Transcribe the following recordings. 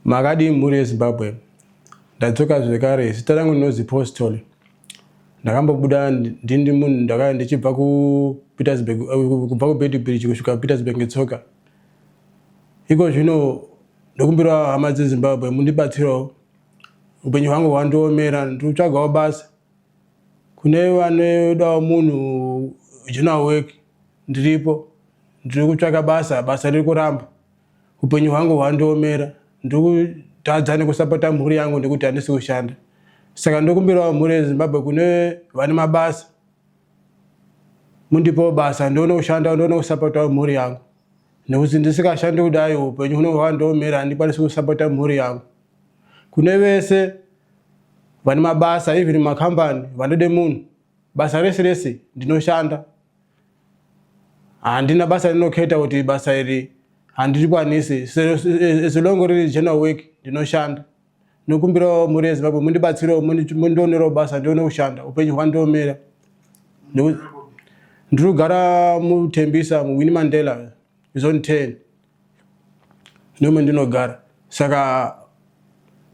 Makadi mhuri yeZimbabwe. Ndadzoka zvekare. Zita rangu ndinozi Postol. Ndakambobuda ndindi munhu ndakanga ndichibva kuPietersburg, kubva kuBedbridge kusvika Petersburg ngetsoka. Iko zvino ndokumbira hama dzeZimbabwe mundibatsirawo. Upenyu hwangu hwandoomera, ndikutsvagawo basa. Kune vanodawo munhu general work ndiripo. Ndiri kutsvaka basa riri kuramba. Upenyu hwangu hwandoomera. Ndikutadza nekusapota mhuri yangu nekuti handisi kushanda. Saka ndokumbirawo mhuri yeZimbabwe kune vane mabasa. Mundipo basa ndoone kushanda, ndoone kusapota mhuri yangu. Nekuti ndisikashandi kudai upenyu huno hwandoomera handikwanisi kusapota mhuri yangu. Kune vese vane mabasa, even makambani vanode munhu, basa rese ndinoshanda. Handina basa rinoketa kuti basa iri handirikwanisi. As long riri general work ndinoshanda. Nokumbirawo mhuri yeZimbabwe mundibatsirewo, mundionerawo basa ndione kushanda. Upenyu hwandoomera. Ndiri kugara muTembisa muWinnie Mandela zone 10. Ndimo ndinogara. Saka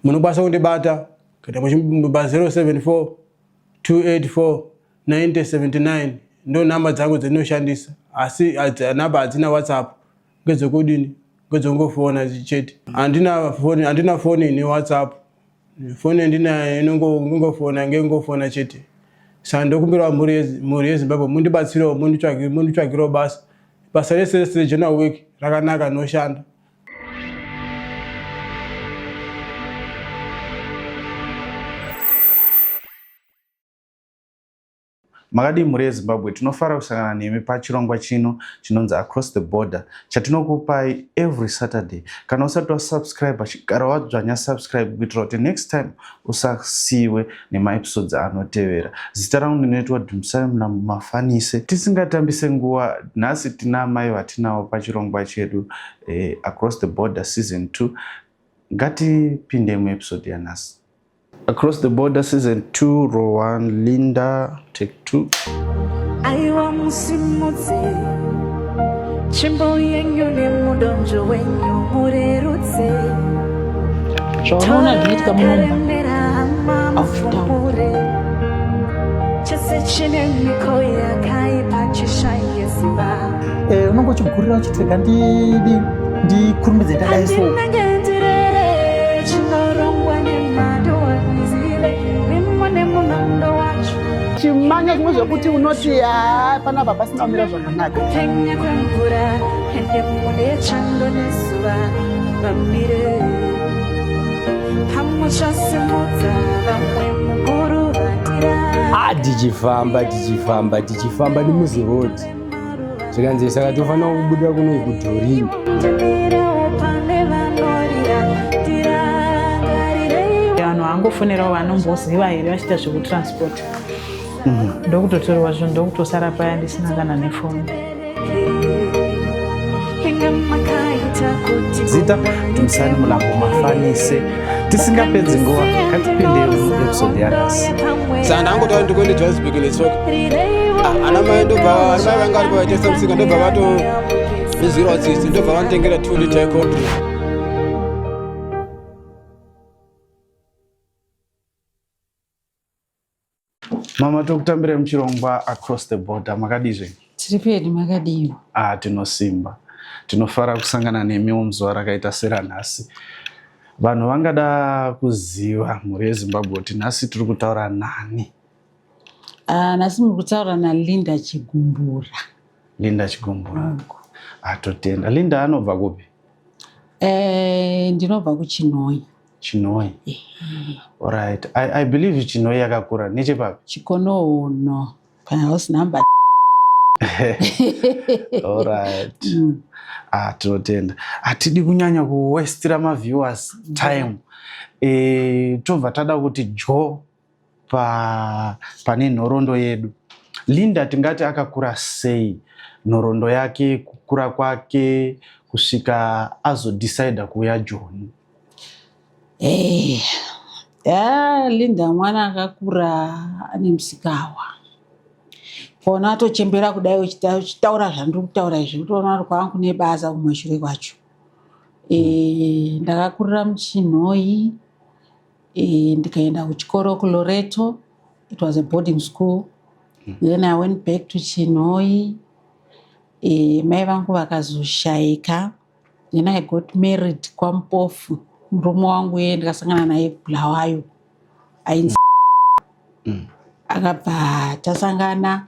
munokwanisa kundibata kana muchimba 074 284 9079 ndo namba dzangu dzandinoshandisa. Asi namba hadzina WhatsApp. Ngedzokudini? Ngedzongofona chete. Handina foni ne WhatsApp. Foni ndinayo inongofona ngengofona chete. Saka ndokumbirawo mhuri yeZimbabwe mundibatsirewo, munditsvagirawo basa. Basa rese general work rakanaka noshanda. Makadi mhuri yeZimbabwe, tinofara kusangana nemi pachirongwa chino chinonzi Across the Border chatinokupai every Saturday. Kana usati wasubscribe, chigara wadzvanya subscribe kuitira kuti next time usasiyiwe nemaepisodes anotevera. Zita rangu ndinoitwa Dumisani Mafanise. Tisingatambise nguva, nhasi tina mai vatinawo pachirongwa chedu Across the Border season 2. Ngatipinde muepisode yanhasi. Across the Border season 2, row 1, Linda, take 2. I want simutse chimbo yenyu nemudonjo wenyu murerutse zvaunona ndinoitika mumure chese chine miko yakaipa chishaye simba. unongochigurira uchitega ndikurumidze ndadaiso chimanya chimwe zvekuti unoti panapa pasina kumira zvakanaka. Penya kwemvura ende mune chando nezuva vamire pamwe chasimudza vamwe mukuru vandira tichifamba nemuzi road zvikanzi saka tofanira kubuda kuno kudhorini. Vanhu vangofonerawo vanomboziva here vachiita zvekutransport. Ndokutotorwa zvinhu ndokutosara paya ndisina kana nefoni. Zita Dumisani Mafanise. Tisingapedzi nguva, ngatipinde muepisode yanhasi. Saka ndangotaura kuti ndikuende Johannesburg netsoka. Ana mai ndobva vanga vari pavaitesa musika ndobva vatonizwirawo tsitsi ndobva vanotengera 2 liter yecold. Mama, tokutambira muchirongwa Across the Border, makadizve? Tiri pedi, makadiyo? Tinosimba. Tinofara kusangana nemi muzuva rakaita seranhasi. Vanhu vangada kuziva mhuri yeZimbabwe kuti nhasi tiri kutaura nani? Nhasi muri kutaura naLinda Chigumbura. Linda Chigumbura. Totenda. Linda anobva kupi? Ndinobva kuChinoi. Chinoi. Alright. I believe Chinoi yakakura nechepapi? Chikonono. House number. Alright. Tinotenda. Hatidi kunyanya kuwestira maviewers time. Tobva tada kuti jo pane nhoroondo yedu. Linda tingati akakura sei? Nhoroondo yake, kukura kwake, kusvika azodecide kuuya Joni. Linda mwana akakura ane musikawa. Pona atochembera kudai uchitaura zvandiri kutaura izvi utoona kuti kwangu nebasa kumashure kwacho. ndakakurira muChinhoi, ndikaenda kuchikoro kuLoreto. It was a boarding school. Then I went back to Chinhoi. Mai vangu vakazoshaika. Then I got married kwaMpofu. Murume wangu ndakasangana naye Bulawayo. Akabva tasangana,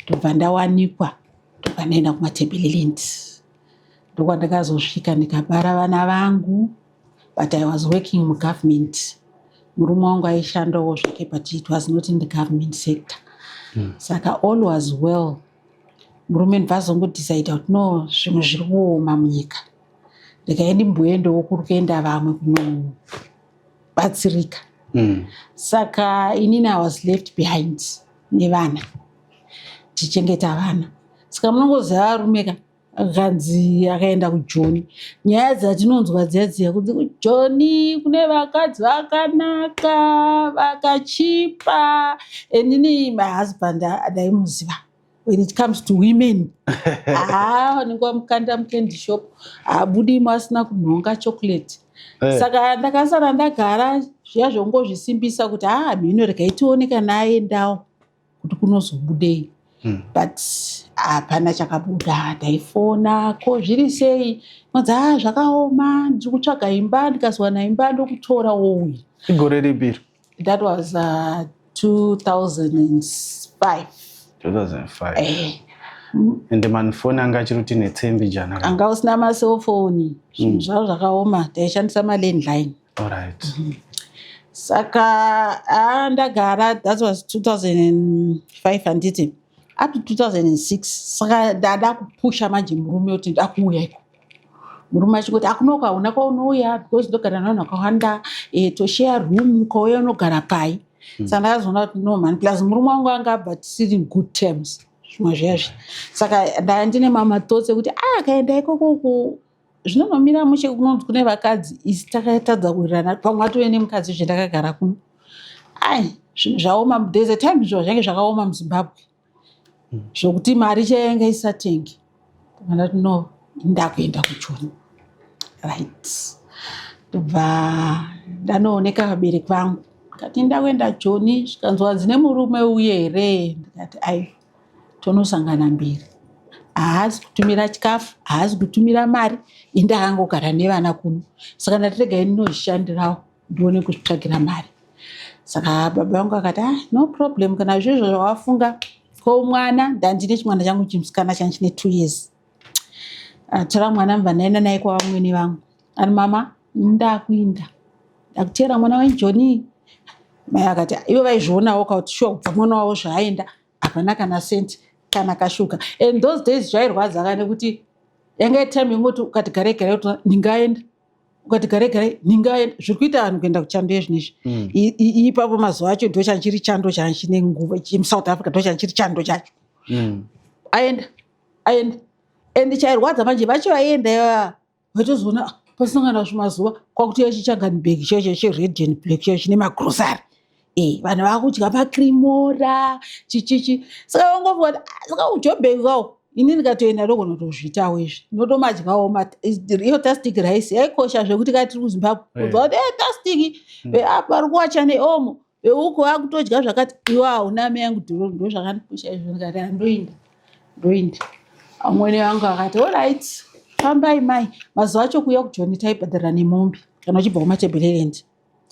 ndobva ndawanikwa, ndobva ndaenda kumaTebeleland. Ndokwandakazosvika ndikabara vana vangu, but I was working in government. Murume wangu aishandawo zvake, but it was not in the government sector. Saka all was well. Murume ndibvazongodecide kuti no, zvimwe zviri kuoma munyika. Ndikaenda mbuendowo kuri kuenda vamwe kunobatsirika. Saka inini I was left behind nevana, tichengeta vana. Saka munongoziva arumeka akanzi akaenda kuJoni. Nyaya dzatinonzwa dziya kuti kuJoni kune vakadzi vakanaka, vakachipa. Inini my husband adaimuziva. When it comes to women, ningwa mukanda mukendi shop, abudimo asina kunhonga chocolate. Saka ndakasara ndagara zviya zvongozvisimbisa kuti mhino rekaitooneka naendawo kuti kunozobudei. But hapana chakabuda. Ndaifona ko zviri sei, mwadza zvakaoma, ndiri kutsvaga imba, ndikazowana imba ndokutora wouya. Igore ripiri? That was 2005. 2005. Ende manifoni anga achiri kuti netsembi jana. Anga usina maselfoni. Zvinhu zvavo zvakaoma, taishandisa malandline. Alright. Saka ndagara, that was 2005 handiti. Up to 2006, saka ndada kupusha manje murume kuti ndakuuya iko. Murume achikuti akunoka una kwaunouya because ndogara navanhu vakawanda, toshare room, kwauya unogara pai. Saka ndakazoona kuti no man, plus murume wangu anga tisiri in good terms. Zvimwe zvezvi. Saka ndine mama thoughts ekuti akaenda ikoko zvinonomira mushe kunonzi kune vakadzi, isi takatadza kuwirirana pamwe atove nemukadzi zvendakagara kuno. Zvinhu zvaoma, there's a time zvinhu zvange zvakaoma muZimbabwe. Zvokuti mari chayanga isatengi. Ndakati no, ndakuenda kuJoni. Right. Ndobva ndanooneka vabereki vangu. Ndikati ndakuenda Joni, zvikanzwa dzine murume uye here. Ndikati tonosangana mbiri. Haazi kutumira chikafu, haazi kutumira mari, indakangogara nevana kuno. Saka ndati regai ndinozvishandirawo ndione kuzvitsvagira mari. Saka baba vangu akati no problem, kana izvozvo zvawafunga ko mwana, ndandine chimwana changu chimusikana chanchine 2 years. Tora mwana mbva ndaenda naye kwavamwene vangu. Ani mama, ndakuinda. Ndakutera mwana waJoni. Mai akati ivo vaizvionawo kuti sure kubva mwana wavo zvaaenda hapana kana senti kana kashuka. And those days zvairwadza nekuti yanga time yengoti ukati gare kuti ndingaenda, ukati gare ndingaenda. Zviri kuita vanhu kuenda kuchando yezvinezvi. Ipapo mazuva acho ndo chanchiri chando chanchine nguva muSouth Africa, ndo chanchiri chando chacho. Aenda and chairwadza manje vacho vaenda vaitozoona pasangana zvimazuva kwakuti yachiChanganberg chered and black chine magrosari. Vanhu vakudya makremora chichichi. Saka vangoona saka uJoburg kawo inini ndikatoenda ndokunotozviitawo izvi. Ndinotomadyawo iyo tastic rice yaikosha zvekuti tiri kuZimbabwe. Kubva kuti tastic vari kuwacha neomo, veuko vakutodya zvakati, iwe hauna mai yangu ndo zvakandipusha izvo. Ndikati ndoinda. Amwene vangu akati alright, fambai mai. Mazuva acho kuuya kuJoni taibhadhara nemombe kana uchibva kumaTebeleland.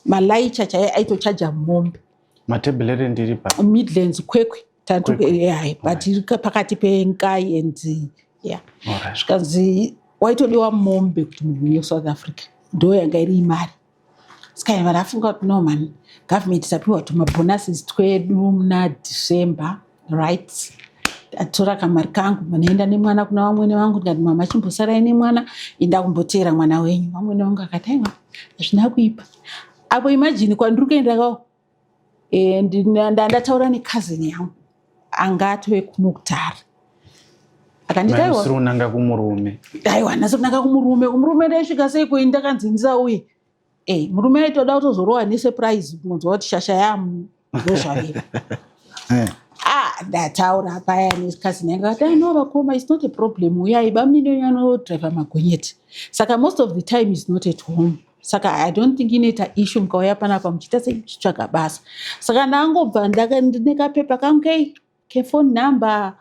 Malaicha aitochaja mombe. maTebeleland iri pa Midlands Kwekwe. But iri pakati peNkai and zvikanzi waitodiwa mombe kuti munhu uye kuSouth Africa. Ndo yanga iri imari. Saka vanhu vafunga kuti no man, government isapiwa tumabhonuses twedu muna December, right? Atora kamari kangu manaenda nemwana kuna vamwene vangu. Ndikati mama chimbosarai nemwana, enda kumbotera mwana wenyu. Vamwene vangu akati aiwa hazvina kuipa. Apo imagine kwandiri kuenda kawo ndataura nekazini yangu anga atove kuno kutara. Akanditi aiwa unanga kumurume. Aiwa nhasi kunanga kumurume ndaisvika seiko ndakanzi ndisauye. Murume aitoda kutozorohwa nesurprise, kunzwa kuti shasha yamu ndozvavira. ndataura paya nekazini yangu akati anova koma it's not a problem uyai bamunini anodriva magonyeti saka most of the time is not at home saka I don't think inoita issue mukauya panapa muchiita sechitsvaga basa saka ndangobva nekapepa kangu kefone number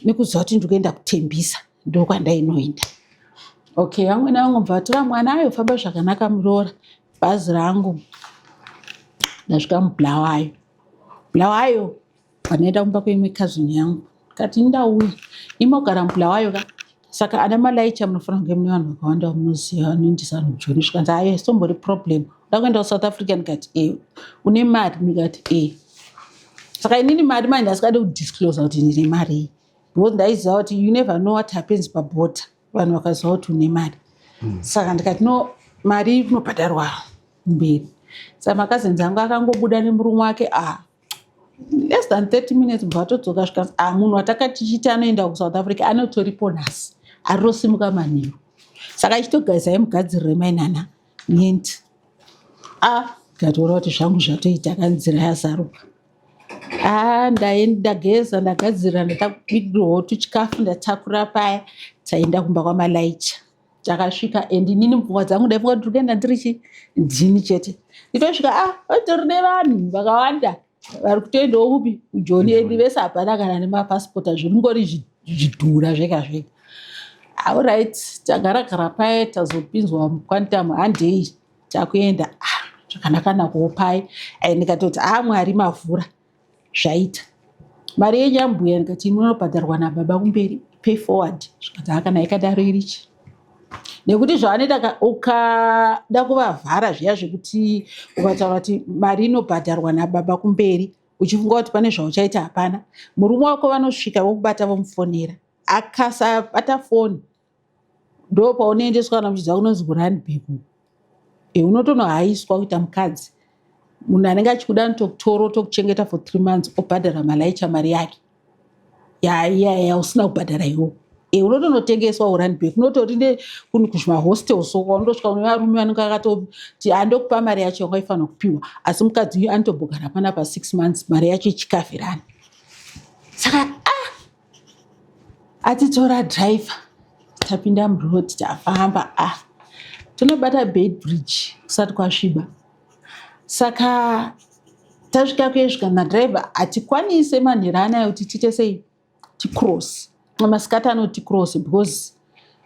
nekuziva kuti ndikuenda kutembisa ndokwandainoenda okay amweni angobva atora mwana ayofamba zvakanaka muroora bhazi rangu ndasvika mubulawayo panoenda kumba kweimwe kazini yangu kati ndauya imogara mubulawayo ka saka ana malaicha munofanira kunge mune vanhu vakawanda vamunoziva vanoendesa vanhu kujoni zvikanzi ayo sombori problem ndakuenda kuSouth Africa ndikati une mari ndikati saka inini mari manje ndasikade kudisclose kuti ndine mari because ndaiziva kuti you never know what happens paborder vanhu vakaziva kuti une mari saka ndikati no mari inobhadharwa mberi saka makazini angu akangobuda nemurume wake less than 30 minutes mbva atodzoka zvikanzi munhu watakati tichiita anoenda kuSouth Africa anotoripo nhasi arirosimuka manheru saka ichitogarisai mugadzirire mainana nyendi ndikataura kuti zvangu zvatoita kanzira yazaruka ndageza ndagadzirira ndatabikirwawo tuchikafu ndatakura paya taenda kumba kwamalaicha takasvika and inini mupfungwa dzangu ndaifunga kuti ndikuenda ndiri ndini chete nditosvika otori nevanhu vakawanda vari kutoendawo kupi kujoni endi vese hapana kana nemapasipota zviringori zvidhura zvega zvega alright tagaragara paya tazopinzwa muquantum handei takuenda zvakanaka nakuwo paya ndikatoti mwari mavhura zvaita mari yenyambuya ndikati inobhadharwa nababa kumberi pay forward zvikati kana ikadaro irichi nekuti zvavanoita ukada kuvavhara zviya zvekuti ukataura kuti mari inobhadharwa nababa kumberi uchifunga kuti pane zvauchaita hapana murume wako vanosvika vokubata vomufonera akasabata foni ndo paunoendeswa kana muchidza kunonzi kuRandburg unotonohaiswa kuita mukadzi munhu anenge achikuda notokutoro tokuchengeta for 3 months obhadhara malaicha mari yake usina kubhadhara iwo unotonotengeswa kuRandburg unotori kuzvimahostels kwaunotosvika une varume vanenge akatoti andokupa mari yacho yakaifanira kupiwa asi mukadzi uyu anotobhogara panapa 6 months mari yacho ichikavhirana saka atitora driver tapinda murod tafamba tinobata Beitbridge kusati kwasviba saka tasvika kuyesvika nadriver hatikwanise manheru anayo kuti tiite sei ticross masikati anoti cross because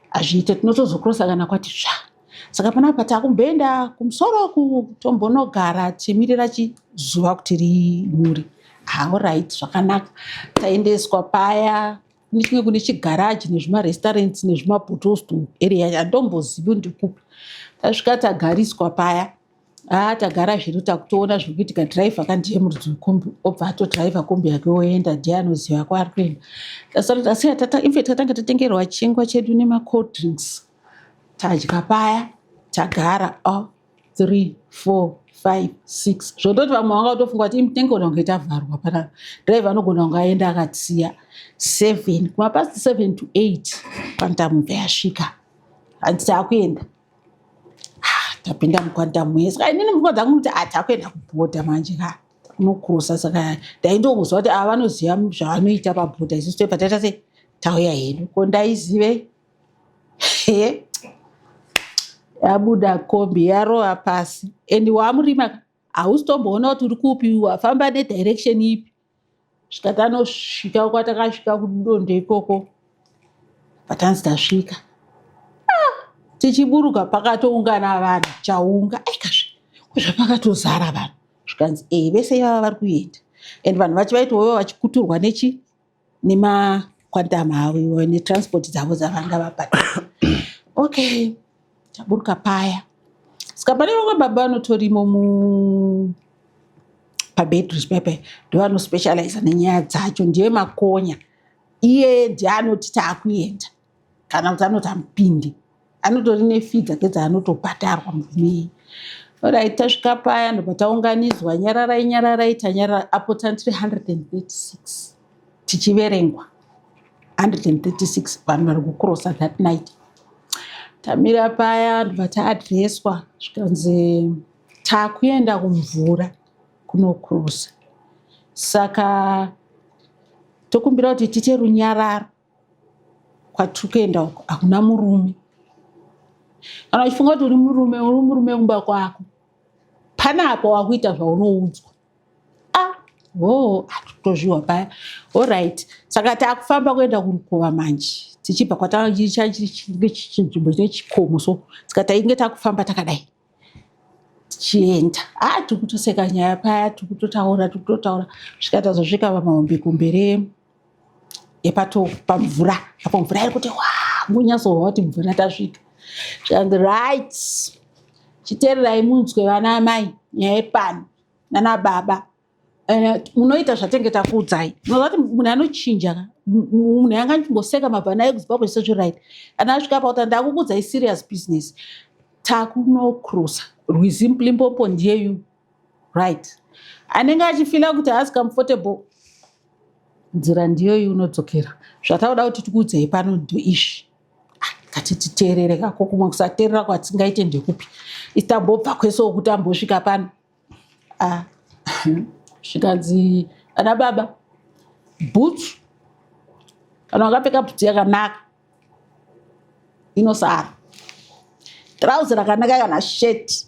hazviite tinotozokrosa kana kwati tsva saka panapa takumboenda kumusoro kutombonogara tichimirira chizuva kuti rinyure alright zvakanaka taendeswa paya kune chigaraji nezvimarestaurants nezvimabottle store area handombozivi ndikupi tasvika tagariswa paya tagara zviru takutoona zviri kuitika dhiraivha kandiye murudzi wekombi obva atodhiraivha kombi yake oenda ndiye anoziva kwaari kuenda tatanga tatengerwa chingwa chedu nemacold drinks tadya paya tagara 3 4 5 6 zvototi vamwe vanga kutofunga kuti imutenge gona kunge tavharwa panapa dhiraivha anogona kunge aenda akatisiya 7 kumapasti 7 to 8 kwantamubva yasvika handi taakuenda tapinda muquantum saka inini mupfungwa dzangu kuti takuenda kubhodha manje unokrosa saka ndaindokuzwa kuti vanoziva zvavanoita pabhodha isusu toibva taita sei tauya hedu ko ndaizive yabuda kombi yarova pasi and wamurima hausitomboona kuti uri kupi wafamba nedirection ipi svika tanosvika kwatakasvika kudondo ikoko patanzi tasvika tichiburuka pakatoungana vanhu chaunga zvapakatozara vanhu zvikanzi vese ivava vari kuenda and vanhu vacho vaitovo vachikuturwa nemaquantum avo netransport dzavo dzavanga vabhadhara okay taburuka paya saka pane vamwe baba vanotorimo paBeitbridge pepe ndovanospecialize nenyaya dzacho ndiye makonya iye ndiye anoti taakuenda kana kuti anoti amupinde anotori nefi dzake dzaanotobhadharwa murume orai tasvika paya ndobva taunganidzwa nyararai tanyarara apo tani 336 tichiverengwa 136 vanhu vari kukrosa that night tamira paya ndobva taadhireswa zvikanzi takuenda kumvura kunokrosa saka tokumbira kuti tite runyararo kwatiri kuenda uko hakuna murume. Kana uchifunga kuti uri murume kumba kwako, panapo wakuita zvaunoudzwa. Hatutozviwa paya. Alright, saka takufamba kuenda kurukova manje tichibva kwatanzvimbo chine chikomo, so tikatainge takufamba takadai tichienda tiri kutoseka nyaya paya, tiri kutotaura svika tazosvika pamahombekombe pamvura. Apo mvura iri kuti munyatsohwa kuti mvura tasvika. Zvikanzi right, chiteererai munzwe vana amai nyaya yepano nana baba. Munoita zvatenge takuudzai. Munoziva kuti munhu anochinja, munhu angangomboseka mabhana ekuZimbabwe Social Right, kana asvika pakuti ndakukuudzai serious business, takunokrosa Rwizi Limpopo ndiyeyu, right? Anenge achifila kuti haasi comfortable, nzira ndiyoyu unodzokera. Zvatakuda kuti tikuudzei pano ndoizvi. Ngatititeerere kako, kumwe kusateerera kwatingaite ndekupi? Itambobva kwese wokuti ambosvika pano. Zvikanzi ana baba, bhutsu kana wakapfeka bhutsu yakanaka inosara, tirauzi rakanaka kana sheti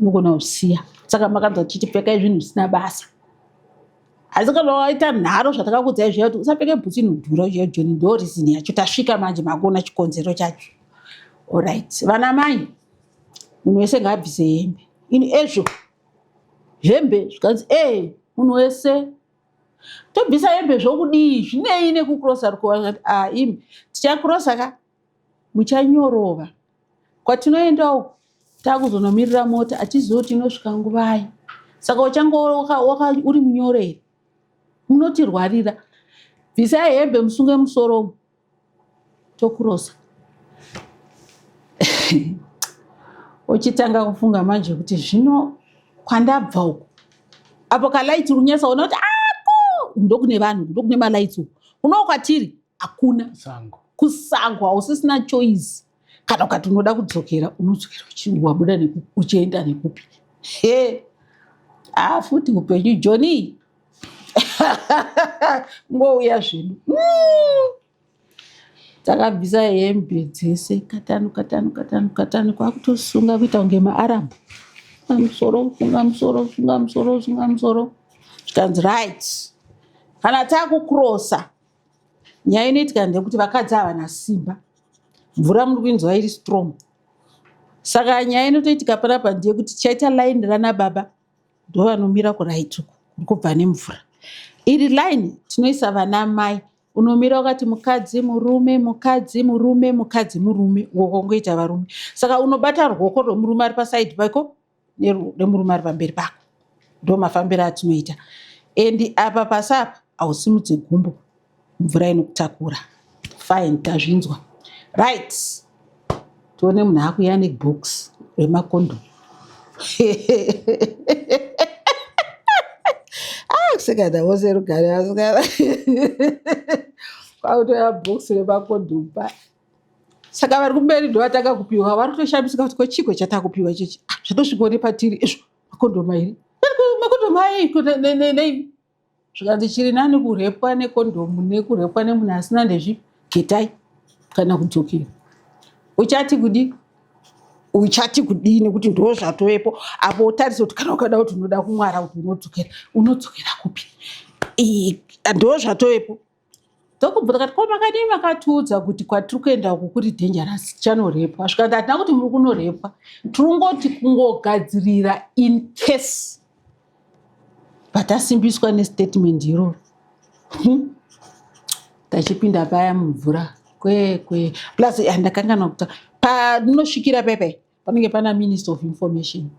unogona kusiya. Saka makanzwa tichiti pfekai zvinhu zvisina basa. Asi kana waita nharo zvatakakuudzai zviya kuti usapfeke bhutsu inodhura uchiya Joni, ndo rizini yacho. Tasvika manje makona chikonzero chacho. Alright, vana mai, munhu wese ngaabvise hembe. Ini ezvo hembe zvikanzi munhu wese tobvisa hembe zvokudii, zvinei nekukurosa rukova. Imi tichakurosa ka muchanyorova. Kwatinoenda uko takuzonomirira mota, hatizivi kuti inosvika nguvai. Saka uchange uri munyoreri, munotirwarira. Bvisai hembe musunge musoro tokurosa. Uchitanga kufunga manje kuti zvino kwandabva uko, apo kalaiti runyatsaona kuti ndokune vanhu, ndokune malaiti uko. Uno kwatiri hakuna kusango, hausisina choice. Kana ukati unoda kudzokera, unodzokera wabuda uchienda nekupi. Futi upenyu Joni. Ngouya zvino. Takabvisa hembe dzese katanu kwakutosunga kuita kunge maArabhu. Sunga musoro. Zvikanzi right, kana takukurosa, nyaya inoitika ndekuti vakadzi havana simba, mvura muri kuinzwa iri strong. Saka nyaya inotoitika panapa ndeyekuti chaita line rana baba ndo vanomira kuraiti uko kubva nemvura. Iri line tinoisa vana mai, unomira wakati mukadzi murume, mukadzi murume, mukadzi murume, wokongoita varume. Saka unobata ruoko rwemurume ari pasaidi pako nemurume ari pamberi pako. Ndo mafambiro atinoita. Endi apa pasapa hausimudze gumbo, mvura inokutakura. Fine, tazvinzwa. Right, tuone munhu akuya nebox remakondo. Kuseka ndavose rugare asikana. Kwakutoya box remakondo pa. Saka vari kumberi ndo vatanga kupiwa, vari kutoshamisika kuti kochiko chatakupiwa ichichi. Zvatosvikawo nepatiri izvo makondo mairi. Makondo mai nei. Zvikanzi chiri nani kurepwa nekondomu nekurepwa nemunhu asina ndezvigetai kana kudzokera. Uchati kudii nekuti ndo zvatovepo. Apo utarise kuti kana ukada kuti unoda kumwara kuti unodzokera kupi. Ndo zvatovepo. Ndokubvunza kuti ko makadii makatiudza kuti kwatiri kuenda uku kuri dangerous, chanorepwa. Zvikanzi hatina kuti muri kunorepwa, tirongoti kungogadzirira in case patasimbiswa nestatement iroro. Tachipinda paya mumvura kwe plus ndakangana kuti panosvikira pepe panenge pana Minister of Information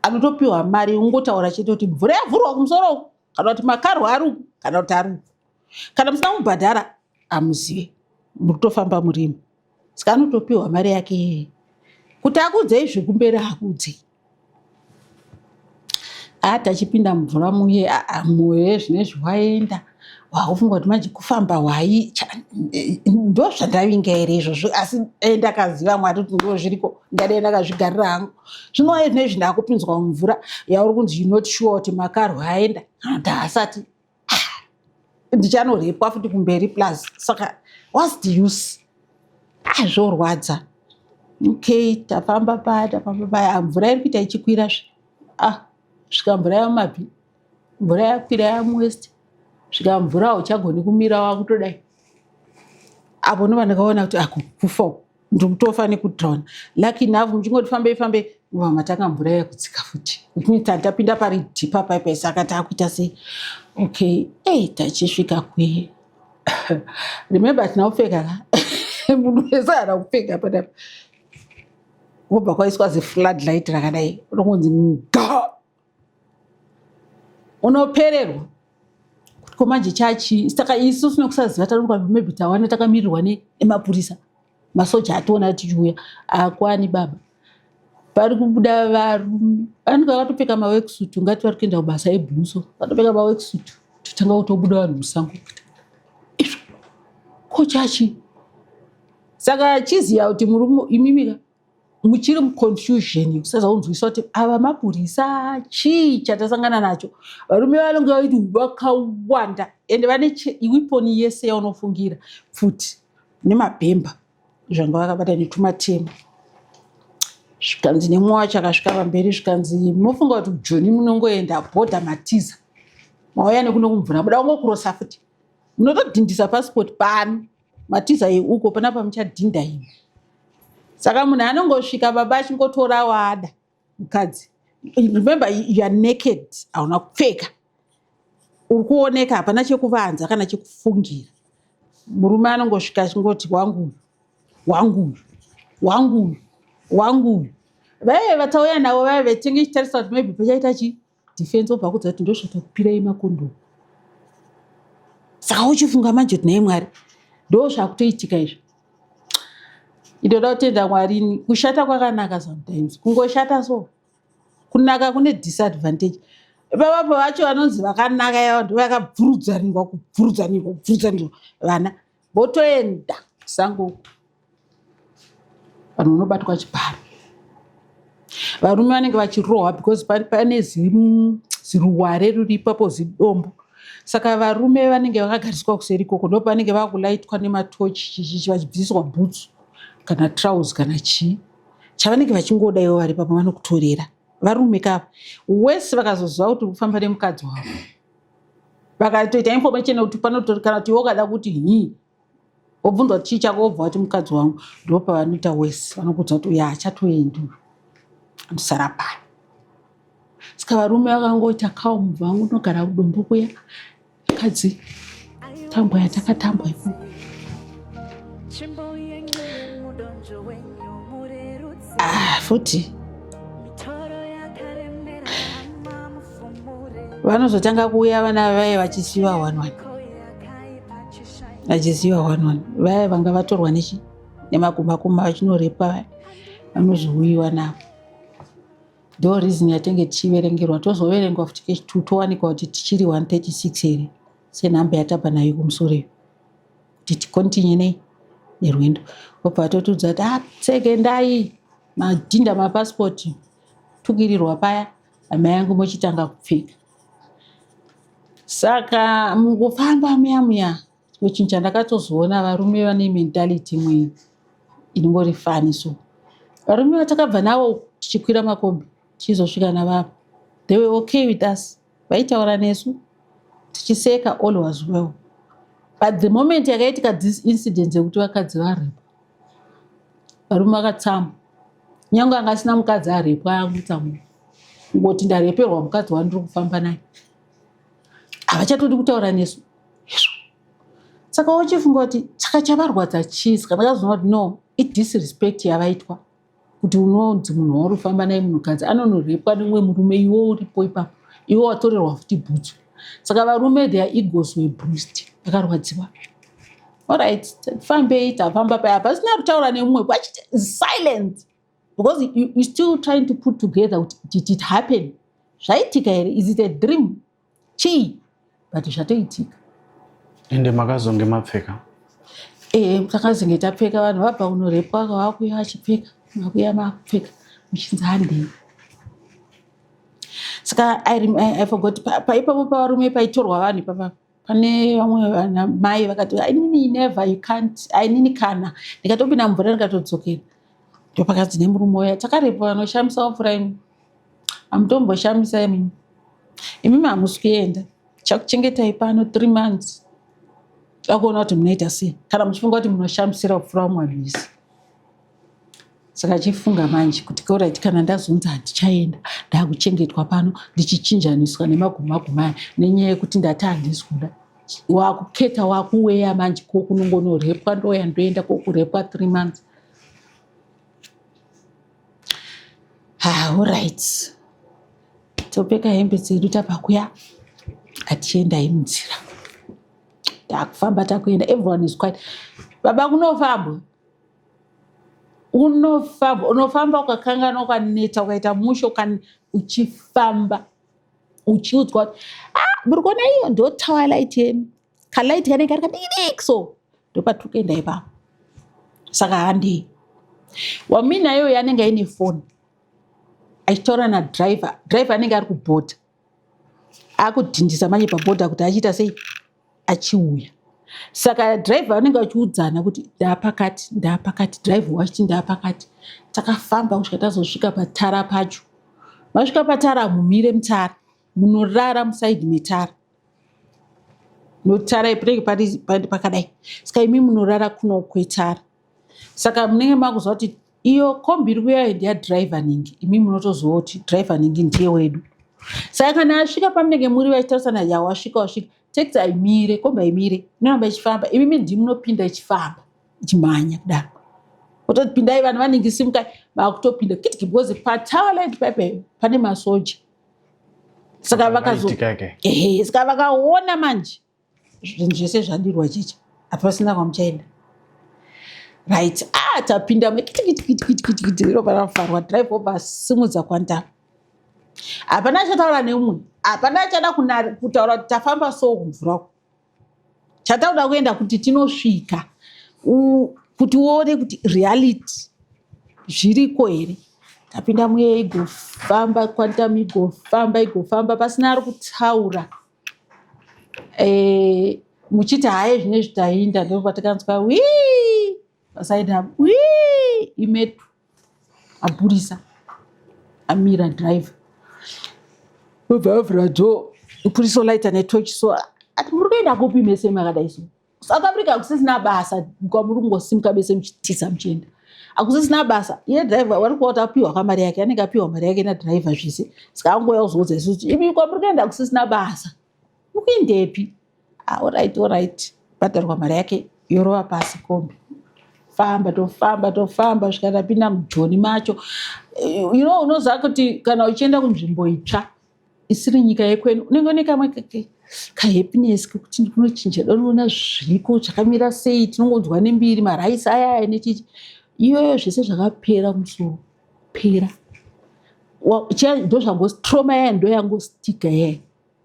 anotopiwa mari, ungotaura chete kuti mvura yavhurwa kumusoro, kana kuti makarwa ari uku, kana kuti ari uku. Kana musina mubhadhara amuzive, murikutofamba murimo. Saka anotopiwa mari yake kuti akuudzei zvekumberi akuudzei. Tachipinda mvura muye moyo zvinezvi waenda wakufunga kuti manje kufamba hwai ndo zvandavinga here izvozvo, asi ndakaziva Mwari kuti ndo zviriko, ndadai ndakazvigarira hangu. Zvino zvinezvi ndakupinzwa mumvura yauri kunzi you not sure kuti makarwa aenda kana kuti haasati. ndichanorepwa futi kumberi plus. Saka what's the use? Zvorwadza. Okay, tafamba paya mvura iri kuita ichikwira svika mvura yamumabvi, mvura yakwira yamuwest, svika mvura uchagoni kumira wakutodai. Apo ndo vandakaona kuti kufa ndikutofa nekudhrauna. Lucky enough muchingoti fambe matanga mvura yakudzika futi. Tapinda pari dhipa paipai, saka takuita sei. Okay, tachisvika kwe. Remember tinakupfeka munhu wese ana kupfeka panapa. Wobva kwaiswa zifloodlight rakadai rongonzi nga. Unopererwa kuti komanje chachi. Saka isusu nokusaziva taruka maybe tawana takamirirwa nemapurisa. Masoja ationa tichiuya akwani baba. Pari kubuda varume vanenge vakatopfeka maworksuit ungati vari kuenda kubasa ebhuso. Vakatopfeka maworksuit totanga kutobuda vanhu musango. Izvo kochachi. Saka chiziya kuti imimika muchiri muconfusion kusazaunzwiswa kuti ava mapurisa chii chatasangana nacho. Varume vanenge vaiti vakawanda ende vane iwiponi yese yaunofungira futi nemabhemba zvanga vakabata netumatema. Zvikanzi nemwe wacho akasvika pamberi zvikanzi munofunga kuti Joni munongoenda bhodha matiza mauya nekuno kumvura muda kungokurosa futi munotodhindisa passport pano matiza uko panapa muchadhinda imi. Saka munhu anongosvika baba achingotora waada mukadzi. Remember you are naked, hauna kupfeka, uri kuoneka, hapana chekuvanza kana chekufungira. Murume anongosvika achingoti wangu. Vaive vatauya navo vaive vetinge ichitarisa kuti maybe pachaita defense obva kudza kuti ndosvika kupirei makondo. Saka uchifunga manje kuti naye Mwari ndo zvakutoitika izvo. Inoda kutenda Mwari. Kushata kwakanaka sometimes. Kungoshata so kunaka kune disadvantage. Ipapo vacho vanonzi vakanaka yavo ndo vakabvurudzanirwa vana votoenda sango. Vanhu vanobatwa chiparo. Varume vanenge vachirohwa because pane ziruware ruri ipapo zidombo. Saka varume vanenge vakagariswa kuseri koko ndo panenge vakulaitwa nematochi vachibviswa bhutsu kana trouser kana chii. Chavanenge vachingoda ivo vari papo vanokutorera. Varume kava wese vakazoziva kuti kufamba nemukadzi wavo. Vakatoita information kuti panotori kana kuti wakada kuti obvunzwa kuti chii chako obva kuti mukadzi wangu, ndo pavanoita wese vanokudza kuti uya achatoendi anosara pano. Saka varume vakangoita calm vangu unogara kudombo kuya kadzi tambo yatakatambwa ipo. Futi vanozotanga kuuya vana vaya vachisiwa 1-1. Vachisiwa 1-1. Vaya vanga vatorwa nemakumbakuma vachinorepwa vanozowiwa navo. Ndo reason yatenge tichiverengerwa tozoverengwa futi case 2 towanikwa kuti tichiri 136 here senhamba yatabva nayo kumusoro iyo kuti tikontinue nerwendo. Obva totudza kuti tsegendai madhinda mapassport tukirirwa paya amai yangu mochitanga kupfeka. Saka mukufamba muya chinhu chandakatozoona varume vane mentality imwe inongori fani. So varume vatakabva navo tichikwira makombi tichizosvika navavo they were okay with us. Vaitaura nesu tichiseka all was well. But the moment yakaitika this incident yekuti vakadzi varepa varume vakatsama. Nyange angasina mukadzi arepwa angutsamwa ngoti ndareperwa mukadzi wandiri kufamba naye havachatodi kutaura nesu. Saka uchifunga kuti chaka chavarwadza chii. Saka ndakazoona kuti no idisrespect yavaitwa kuti unonzi munhu wauri kufamba naye munhukadzi anonorepwa nemumwe murume iwo uripo ipapo iwo watorerwa futi bhutsu. Saka varume their egos were bruised, vakarwadziwa. Alright, fambei tafamba paya pasina kutaura nemumwe wachiti silent because you still trying to put together kuti did it happen, zvaitika here, is it a dream, chii, but zvatoitika. Ende makazonge mapfeka? Takazenge tapfeka. Vanhu vabva kunorepwa vakuya vachipfeka vakuya makupfeka muchinzi handei. Saka I forgot paipapo pavarume paitorwa vanhu ipapapo pane vamwe vana mai vakati inini never you can't inini kana ndikatopinda mumvura ndikatodzokera ndopakati nemurume uya takarepo vanoshamisa mvura imi hamutomboshamisa imimi hamusi kuenda chakuchengetai pano 3 months akuona kuti munoita sei kana muchifunga kuti munoshamisira kupfuura umwe misi. Saka chifunga manje kuti alright kana ndazonzi handichaenda ndakuchengetwa pano ndichichinjaniswa nemagumaguma nenyaya yekuti ndati handisi kuda wakuketa wakuweya manje kokunongonorepwa ndoya ndoenda kokurepwa 3 months. Alright, topeka hembe dzedu tapakuya atiendai munzira takufamba takuenda everyone is quiet. Baba kunofamba unofamba ukakangana ukaneta ukaita musho uchifamba uchiudzwa kuti muri kuona iyo ndo twilight yenu kalight kanenge kadiki so ndopatukuenda ipapo. Saka handei waminayo yanenge ine phone achitora nadriver anenge ari kubhodha akudhindisa manje pabhodha kuti achiita sei achiuya. Saka driver anenge achiudzana kuti ndapakati driver wachiti ndapakati. Takafamba kusvika tazosvika patara pacho. Masvika patara mumire mutara munorara musaidhi metara notara ipinenge pakadai saka imi munorara kuno kwetara. Saka munenge makuzwa kuti iyo kombi iri kuuya ndeyadriver ningi imi munotoziva kuti driver ningi ndiye wedu. Saka kana asvika pamunenge muri vachitarisana wasvika taxi aimire kombi aimire inoramba ichifamba imimi ndimunopinda ichifamba ichimhanya kudaro otopindai vanhu vanenge simukai vakutopinda kitiki because patawalight paipe pane masoja. Saka saka vakaona manje zvinhu zvese zvadirwa chicha hapasina kwamuchaenda right. Tapinda kitikiti iro panafarwa drive obva simudza kwandapa hapana chataura neumwe hapana chada kutaura kuti tafamba so kumvurako chataura kuenda kuti tinosvika kuti uone kuti reality zviriko here. Tapinda muye igofamba kwandam igofamba pasina ari kutaura muchiti haye zvine zvitainda ndopatakanzwa wii pasaida wii imetu apurisa amira driver ubva do purisa olaita netochi so ati muri kuenda kupi mese makadai so South Africa kusisina basa kwamuri kungosimuka bese muchitisa muchienda akusisina basa. Iye driver wari kuona kuti apiwa kamari yake anenge apiwa mari yake nadriver zvise saka angoya kuzodza isu kuti imi kwamuri kuenda kusisina basa mukuendepi. Alright bhadharwa mari yake yorova pasi kombi tofamba svika tapinda mujoni macho. Unoziva kuti kana uchienda kunzvimbo itsva isiri nyika yekwenu unenge une kamwe kahappiness kekuti ndikunochinja danoona zviriko zvakamira sei tinongonzwa nembiri maraisi aya nechichi iyoyo zvese zvakapera musoro pera ndo zvangostroma yaya ndo yangostika yaya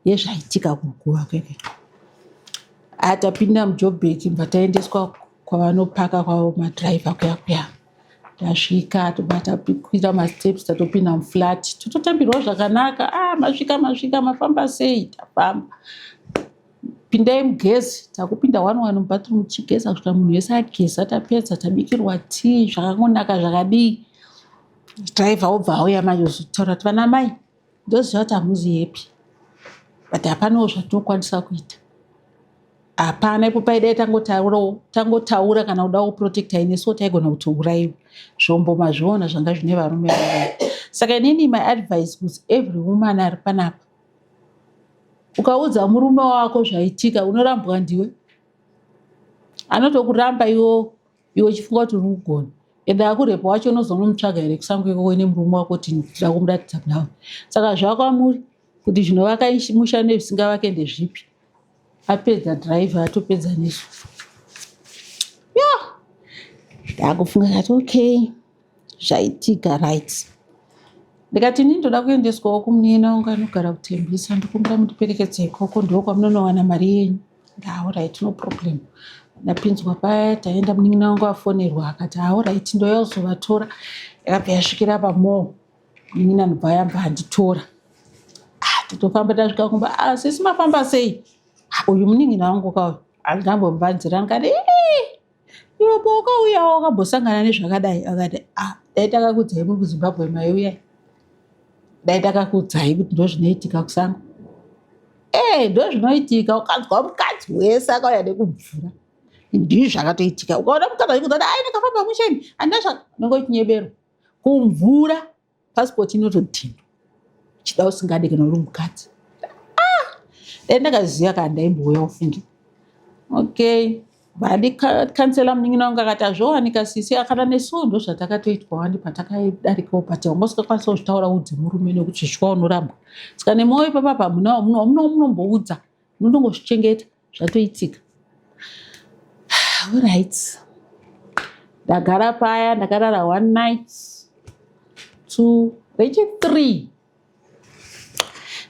yezvaitika kuguva kweke. Tapinda mujobheki mba taendeswa kwavanopaka kwavo madriver kuya tasvika tobatakwira masteps tatopinda muflat tototambirwa zvakanaka. Masvika mafamba sei tafamba pindai mugezi takupinda 1 mubathroom chigeza kusvika munhu wese ageza tapedza tabikirwa tii zvakangonaka zvakadii. Driver obva auya manje kutaura kuti vana mai ndoziva kuti hamuzi happy but hapanawo zvatinokwanisa kuita. Hapana ipo paidai tangotaura kana kuda kuprotecta inesu taigona kutouraiwa zvombo mazviona zvanga zvine varume vavo. Saka inini my advice was every woman ari panapa ukaudza murume wako zvaitika unorambwa ndiwe anotokuramba iwo uchifunga kuti uri kugona ende akurepo wacho unozonomutsvaga here kusangoiko nemurume wako kuti ndira kumuratidza kunawe. Saka zvakwamuri kuti zvinovaka mushando zvisingavake ndezvipi apedza driver atopedza nesu ndakufunga kati okay zvaitika right. Ndikati ini ndoda kuendeswawo kumunena wangu anogara kutembisa ndikumbira mundiperekedze ikoko ndo kwamunonowana mari yenyu. Alright no problem. Ndapinzwa paya taenda munina wangu afonerwa akati alright ndoya kuzovatora yakabva yasvikira pamall munina ndobva yamba handitora. Totofamba tasvika kumba sisi mafamba sei uyu munin'ina wangu kauya andikambombanzira ndikati iwe pokauyawo wakambosangana nezvakadai akati dai takakudzai muri kuZimbabwe maiuyai dai takakudzai kuti ndo zvinoitika kusango ndo zvinoitika ukanzwa mukadzi wese akauya nekubvura ndizvo zvakatoitika ukaona mukadzi achikudzati ndakafamba musheni andina nongochinyebero kumvura pasipoti inotodhindwa chida usingadi kana uri mukadzi dai ndakaziva kana ndaimbouya ufungi okay vandikansela munin'ina wangu akati azvowanika sisi akana nesuwo ndo zvatakatoitwa wandi patakaidarikawo pati haungosingakwanisa kuzvitaura udzi murume nekuti zvishuwa unorambwa saka nemwoyo ipapapa munomboudza munongozvichengeta zvatoitika. Alright, ndagara paya ndakarara 1 night 2 rechi 3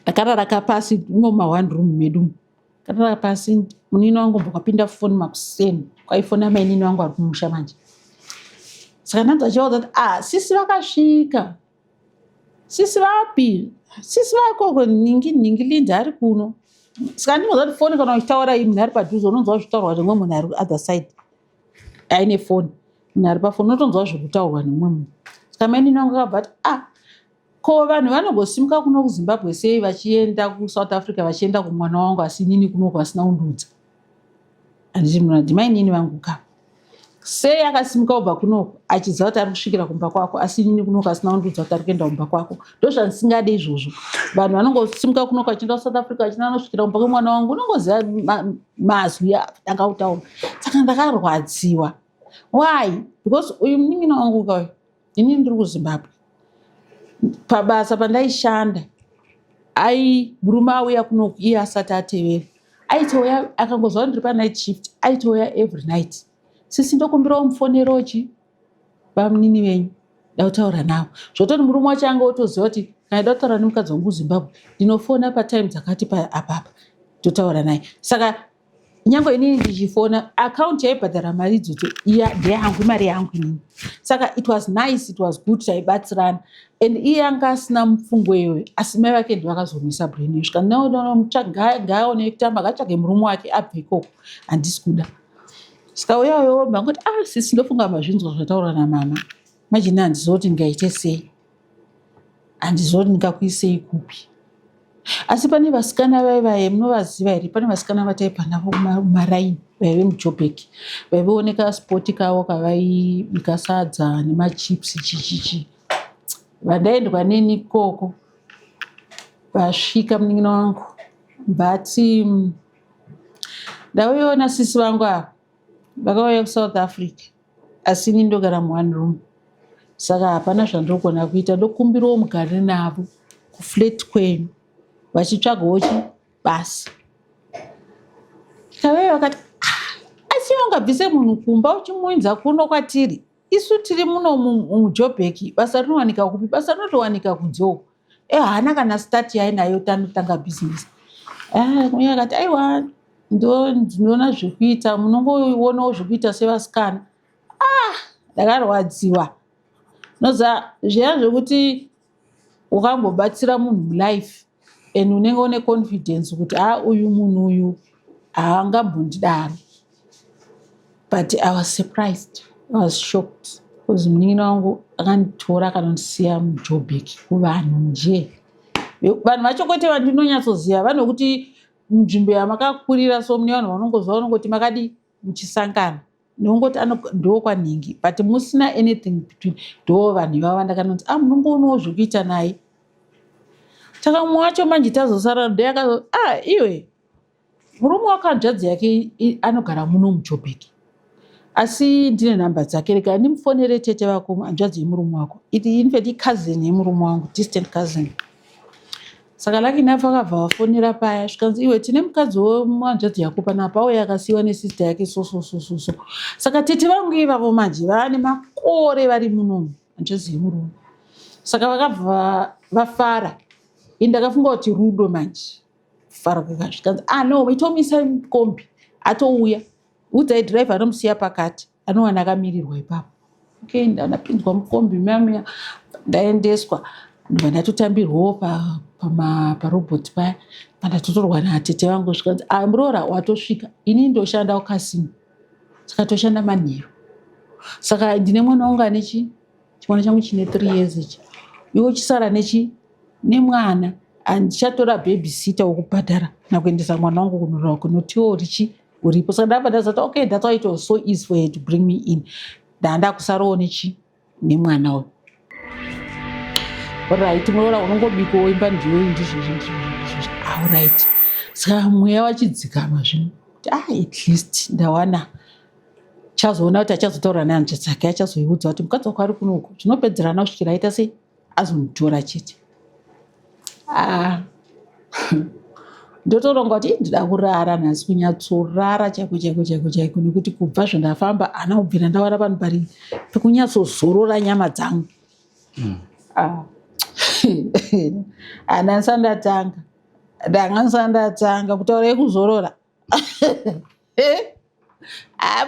ndakarara kapasi muma1 room medu ndakarara pasi munin'ina wangu mbokapinda foni makuseni kwaifona mainini wangu ari kumusha manje saka ndanzi achivaudza kuti sisi vakasvika sisi vapi sisi vakoko ningi Linda ari kuno saka ndingoziva kuti foni kana uchitaura iyi munhu ari padhuze unonzwa zvitaurwa nemwe munhu ari other side aine foni munhu ari pafoni unotonzwa zvekutaurwa nemwe munhu saka mainini wangu akabva ati ko vanhu vanongosimuka kuno kuZimbabwe sei vachienda kuSouth Africa vachienda kumwana wangu asi inini kunoko vasina kundudza handiti munhu ndimainini vangu ka sei akasimuka kubva kunoko achiziva kuti ari kusvikira kumba kwako asi inini kunoko asina kundudza kuti ari kuenda kumba kwako ndo zvandisingade izvozvo vanhu vanongosimuka kunoko vachienda kuSouth Africa vachienda vanosvikira kumba kwemwana wangu unongoziva mazwi akautaura saka ndakarwadziwa. Why? Because uyu munin'ina wangu kauya inini ndiri kuZimbabwe pabasa pandaishanda murume auya kunoku iye asati atevera aitouya akangozva ndiri panight shift aitouya every night sisi ndokumbirawo mufonerochi vamunini venyu ndautaura navo zvototi murume wacho anga otoziva kuti kana ndautaura nemukadzi wangu kuZimbabwe ndinofona patime dzakati apapa totaura naye saka nyange inini ndichifona akaunti yaibhadhara mari idzodzo iya ndeyangu mari yangu inini saka it was nice it was good taibatsirana and iye anga asina mupfungo iyoyo asi mai vake ndivakazomisa brain iyo svika ndinaone kutamba akatsvage murume wake abve ikoko handisi kuda saka uyayo mbangoti sisi ndofunga mazvinzwa zvataura namama majini handiziva kuti ndingaite sei handiziva kuti ndingakuisei kupi asi pane vasikana vaivaye munovaziva here pane vasikana vataipa navo kumaraini vaive muJoburg vaivioneka spoti kavo kavaibika sadza nemachips chichichi vandaendwa neni ikoko vasvika munin'ina wangu bati ndauyaona sisi vangu ava vakauya kuSouth Africa asi ini ndogara mu1 room saka hapana zvandinogona kuita ndokumbirawo mugare navo kuflat kwenyu vachitsvagawo basi kavai vakati asi ungabvise munhu kumba uchimuinza kuno kwatiri isu tiri muno muJoburg basa rinowanika kupi basa rinotowanika kunzoko haana kana start yainayo tanotanga business uye akati aiwa ndinoona zvekuita munongoonawo zvekuita sevasikana ndakarwadziwa noza zviya zvekuti ukambobatsira munhu mulife and unenge une confidence kuti uyu munhu uyu haangambondidaro but I was surprised I was shocked because munin'ina wangu akanditora akanondisiya muJoburg kuvanhu nje vanhu vacho kwete vandinonyatsoziva vanokuti munzvimbo yamakakurira so mune vanhu vanongoziva vanongoti makadi muchisangana nongoti ndokwanhingi but musina anything between ndo vanhu ivava ndakanonzi munongoonawo zvekuita naye takamwe wacho manje tazosara ndeyakazo iwe murume wakanzvadzi yake anogara muno muJoburg asi ndine nhamba dzake rega ndimufonere tete vako hanzvadzi yemurume wako infact cousin yemurume wangu distant cousin saka laki nafa akabva vafonera paya svikanzi iwe tine mukadzi wehanzvadzi yako panapa auya akasiyiwa nesista yake so saka tete vangu ivavo manje vaane makore vari munomu hanzvadzi yemurume saka vakabva vafara ndakafunga kuti rudo manje fara kwakasvikanzi no itomisa kombi atouya udzai dhiraivha anomusiya pakati anowana akamirirwa ipapo okay ndanapinzwa mukombi mamiya ndaendeswa ndobva ndatotambirwawo parobhoti paya pandatotorwa natete vangu zvikanzi amurora watosvika ini ndoshanda kukasino saka toshanda manheru saka ndine mwana wangu ane chimwana changu chine 3 years ichi iwe uchisara nemwana handichatora babysita wokubhadhara nakuendesa mwana wangu kunorora kunotiwo uripo saka ndabva ndazati okay that's why it was so easy for her to bring me in ndanda kusarawo nemwana uyu right munoona unongobikawo imba ndiyo ndizvozvo right saka mweya wachidzikama zvino kuti at least ndawana chazoona kuti achazotaura nehanzva dzake achazoiudza kuti mukadzi wako ari kunoku zvinopedzerana kusvikira aita sei azonitora chete ndotoronga kuti ndida kurara nhasi kunyatsorara chaiko nekuti kubva zvandafamba hana kubvira ndawana vanhu pari pekunyatsozorora nyama dzangu ndangatanga kutaura yekuzorora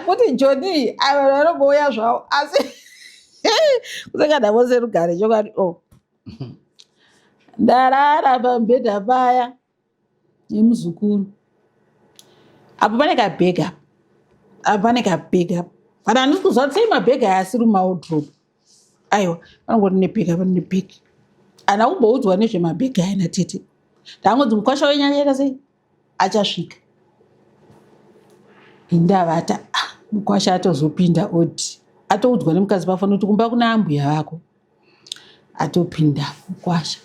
kuti Joni ava vanongouya zvavo asi kuseka vose rugare chokati ndarara pamubhedha paya nemuzukuru apo pane kabhega kana handisi kuziva kuti sei mabhega aya asiri mumaodrobe aiwa panongoti nebhega hana kumboudzwa nezvemabhega aya natete ndangonzi mukwasha wenyanya yaita sei achasvika indavata mukwasha atozopinda oti atoudzwa nemukadzi pafanira kuti kumba kuna ambuya vako atopinda mukwasha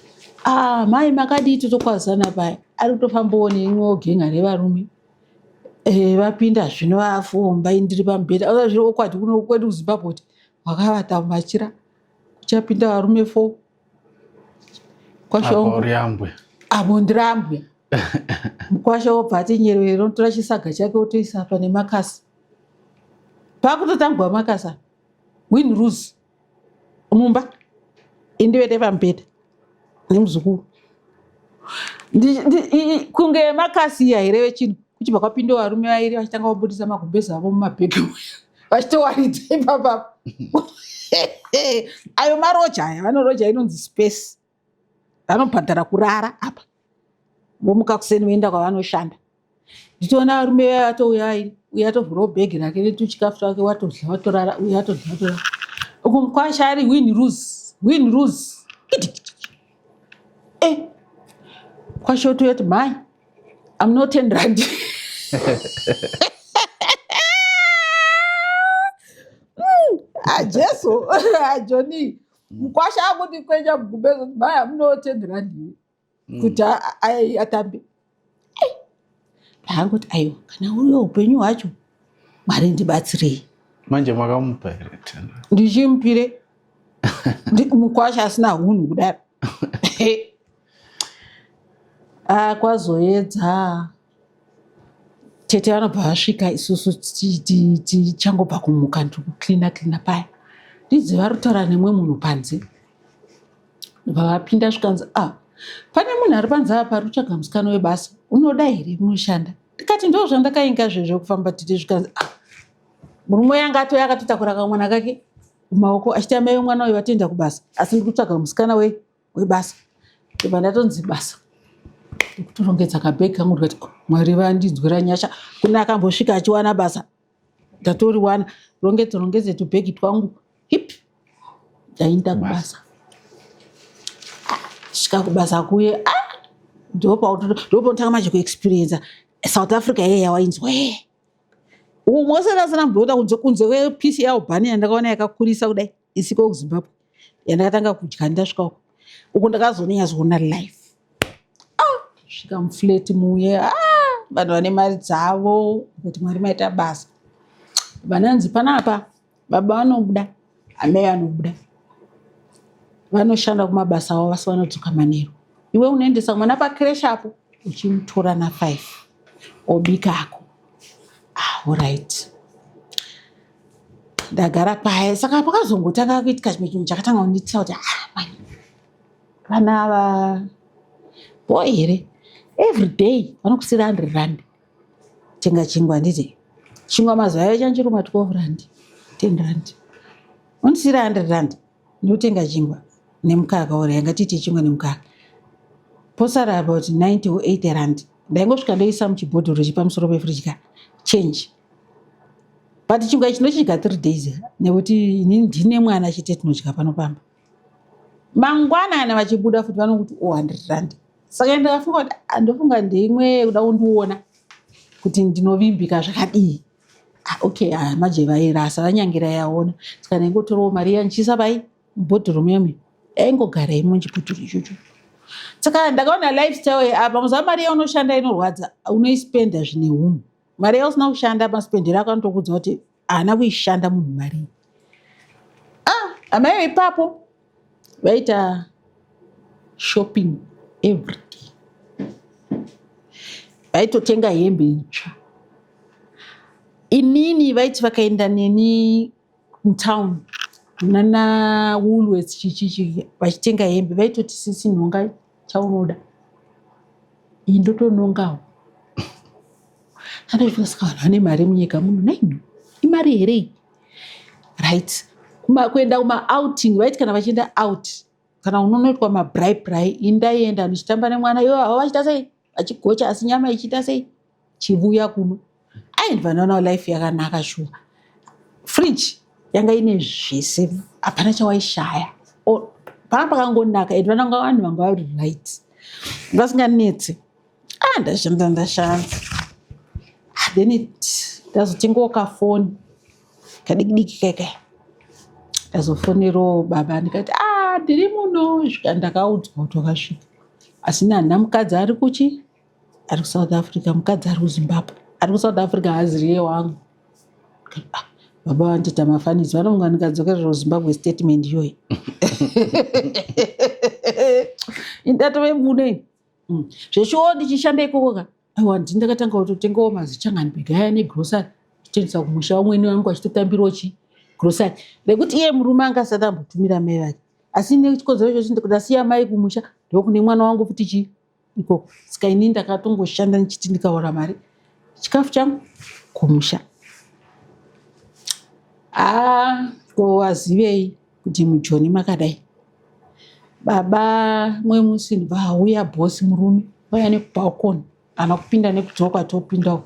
mai makadii totokwazana paya ari kutofambawo neimwewo genga revarume vapinda zvino vafomba indiri pamubhedha zviri okwati kuno kwedu kuzimbabwe kuti wakavata mumachira kuchapinda varume 4 apo ndiri ambuya mukwasha wobva ati nyerere unotora chisaga chake otoisa apa nemakasi pakutotangwa makasi win lose mumba indivete pamubhedha nemuzukuru kunge makasi yaireve chinhu kuchibva kwapinda varume vairi vachitanga kubudisa magumbezi avo mumabhegi vachitowaridza ipapapo ayo maroja aya vanoroja inonzi space vanobhadhara kurara apa vomuka kuseni voenda kwavanoshanda nditoona varume vaya vatouya vairi uye atovhurawo bhegi rake netuchikafu twake watodya watorara uye atodya uku mukwasha ari win lose kwasha otouya kuti mai I'm not 10 rand jesu Joni mukwasha akuti kwenya mugumbezo kuti mai I'm not 10 rand kuti atambe ndangoti aiwa kana uriwo upenyu hwacho Mwari ndibatsirei manje makamupa here ndichimupire mukwasha asina hunhu kudaro kwazoedza tete vanobva vasvika isusu tichangobva kumuka ndikuklina paya ndidziva rutaura nemwe munhu panze vavapinda svikanzi pane munhu ari panze apa ari kutsvaga musikana webasa unoda here munoshanda ndikati ndo zvandakainga zvezvekufamba tite svikanzi murume yanga atoya akatotakura kamwana kake mumaoko achiti amai mwana uyu vatoenda kubasa asi ndiri kutsvaga musikana webasa ndobva ndatonzi basa kutorongedza kabhegi kangu ndikati Mwari vandinzwira nyasha kuna akambosvika achiwana basa ndatoriwana rongedze tubhegi twangu hip ndainda kubasa svika kubasa kuye ndopotanga manje kuexperienza South Africa yeye yawainzwa umosena mboda kunze kwepisi yaubhani yandakaona yakakurisa kudai isiko kuZimbabwe yandakatanga kudya ndasvika uko ndakazonyatsoona life svika mufleti muye vanhu vane mari dzavo kuti Mwari maita basa vananzi panapa baba vanobuda amai vanobuda vanoshanda kumabasa avo vasi vanodzoka manheru iwe unoendesa mwana pakireshi apo uchimutora na5 obikako alright ndagara paya saka pakazongotanga kuitika chimwe chinhu chakatanga kunditsa kuti vana ava boy here every day vanokusira 100 rand tenga chingwa nditi chingwa mazuva ayo chanchiruma 12 rand 10 rand unisira 100 rand ndinotenga chingwa nemukaka ora yangatiti chimwe nemukaka posara about 90 or 80 rand ndaingosvika ndoisa muchibhodhoro chipamusoro pefriji ka change but chingwa chinodya 3 days nekuti inini ndine mwana chete tinodya pano pamba mangwanani vachibuda futi vanokuti 100 rand saka ndakafunga kuti ndofunga ndeimwe kuda kundiona kuti ndinovimbika zvakadii okay majeva erasa vanyangira yaona saka ndaingotorawo mari yanchisa pai mubhodhoro muyamwe yaingogara imo muchibhodhoro ichocho saka ndakaona lifestyle apa muziva mari yaunoshanda inorwadza unoispenda zvine humu mari yausina kushanda maspendero akanotokudza kuti haana kuishanda munhu mari amaiyo ipapo vaita shopping every day vaitotenga hembe itsva inini vaiti vakaenda neni mutown nana Woolworths chichichi vachitenga hembe vaitoti sisi nhonga chaunoda indotonongawo andozvikasika vanhu vane mari munyika muno naino imari here right kuenda kuma-outing vaiti kana vachienda out kana unonoitwa mabrai indaienda ndichitamba nemwana iwo havo vachita sei vachigocha asi nyama ichiita sei chivuya kuno aindivanaonawo life yakanaka shuwa fridge yanga ine zvese hapana chawaishaya paa pakangonaka and vananga vanhu vanga vari right vasinganetsi ndashanda then ndazotengawo kafoni kadikidiki kaikai ndazofonerawo baba ndikati ndiri muno svika ndakaudzwa kuti wakasvika asi nana mukadzi ari kuchi ari kuSouth Africa mukadzi ari kuZimbabwe ari kuSouth Africa haziriye wangu baba vandita mafanidzo vanonga ndikadzokerera kuZimbabwe statement iyoyi indatove mbune zveshuwo ndichishanda ikokoka aiwa ndakatanga kutotengawo mazichangani aya negrosari totengesa kumusha umweni wangu achitotambirawo grocery nekuti iye murume anga asati ambotumira mai vake asi nechikonzero ichochi ndikudasiya mai kumusha ndokune mwana wangu futi ikoko saka inini ndakatongoshanda ndichiti ndikaora mari chikafu changu kumusha ko wazivei kuti mujoni makadai baba mwe musi ndibauya bosi murume vaya nekubalkoni ana kupinda nekudzoka topindawo